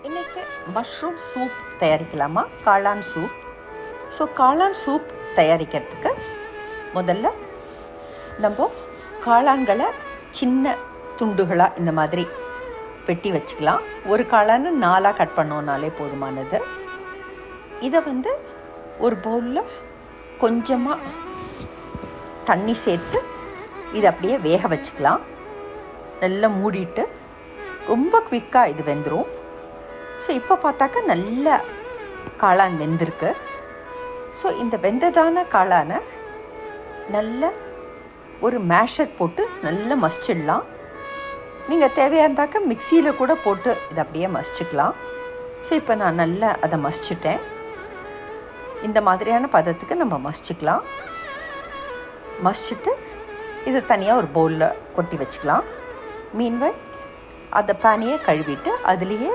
இன்றைக்கி mushroom soup தயாரிக்கலாமா? காளான் soup. So காளான் சூப் தயாரிக்கிறதுக்கு முதல்ல நம்ம காளான்களை சின்ன துண்டுகளாக இந்த மாதிரி வெட்டி வச்சுக்கலாம். ஒரு காளான் 4 கட் பண்ணோன்னாலே போதுமானது. இதை ஒரு பவுலில் கொஞ்சமாக தண்ணி சேர்த்து இதை அப்படியே வேக வச்சுக்கலாம். நல்லா மூடிட்டு ரொம்ப குவிக்காக இது வெந்துடும். ஸோ இப்போ பார்த்தாக்கா நல்ல காளான் வெந்திருக்கு. ஸோ இந்த வெந்ததான காளானை நல்ல ஒரு மேஷர் போட்டு நல்லா மசிச்சிடலாம். நீங்கள் தேவையாக இருந்தாக்கா மிக்சியில் கூட போட்டு இதை அப்படியே மசிச்சுக்கலாம். ஸோ இப்போ நான் நல்லா அதை மசிச்சிட்டேன். இந்த மாதிரியான பதத்துக்கு நம்ம மசிச்சுக்கலாம். மசிச்சுட்டு இதை தனியாக ஒரு பவுலில் கொட்டி வச்சுக்கலாம். மீன்வைல் அந்த பேனையை கழுவிட்டு அதுலேயே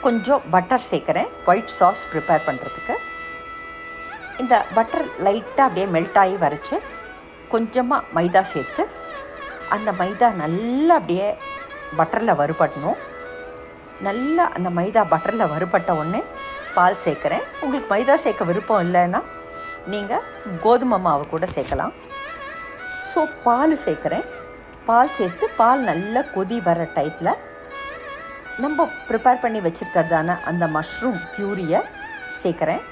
கொஞ்சம் பட்டர் சேர்க்குறேன், ஒயிட் சாஸ் ப்ரிப்பேர் பண்ணுறதுக்கு. இந்த பட்டர் லைட்டாக அப்படியே மெல்ட் ஆகி வரைச்சி கொஞ்சமாக மைதா சேர்த்து அந்த மைதா நல்லா அப்படியே பட்டரில் வறுபடணும். நல்லா அந்த மைதா பட்டரில் வறுபட்ட உடனே பால் சேர்க்குறேன். உங்களுக்கு மைதா சேர்க்க விருப்பம் இல்லைன்னா நீங்கள் கோதுமை மாவு கூட சேர்க்கலாம். ஸோ பால் சேர்க்குறேன். பால் சேர்த்து பால் நல்லா கொதி வர டைத்தில் நம்ம ப்ரிப்பேர் பண்ணி வச்சுருக்கிறதான அந்த மஷ்ரூம் பியூரியை சேர்க்குறேன்.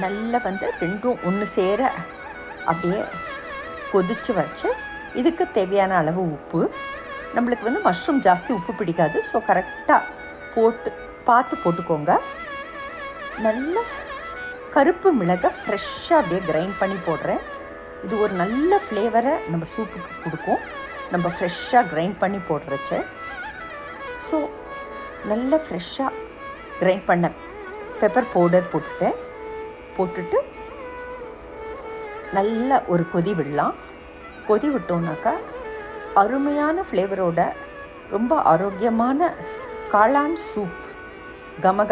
நல்லா ரெண்டும் ஒன்று சேர அப்படியே கொதித்து வச்சு இதுக்கு தேவையான அளவு உப்பு. நம்மளுக்கு மஷ்ரூம் ஜாஸ்தி உப்பு பிடிக்காது. ஸோ கரெக்டாக பார்த்து போட்டுக்கோங்க. நல்ல கருப்பு மிளகை ஃப்ரெஷ்ஷாக அப்படியே கிரைண்ட் பண்ணி போடுறேன். இது ஒரு நல்ல ஃப்ளேவரை நம்ம சூப்புக்கு கொடுக்கும், நம்ம ஃப்ரெஷ்ஷாக கிரைண்ட் பண்ணி போடுறச்சு. ஸோ நல்ல ஃப்ரெஷ்ஷாக கிரைண்ட் பண்ண பெப்பர் பவுடர் போட்டுட்டு நல்ல ஒரு கொதி விடலாம். கொதி விட்டோம்னாக்கா அருமையான ஃப்ளேவரோட ரொம்ப ஆரோக்கியமான காளான் சூப் கம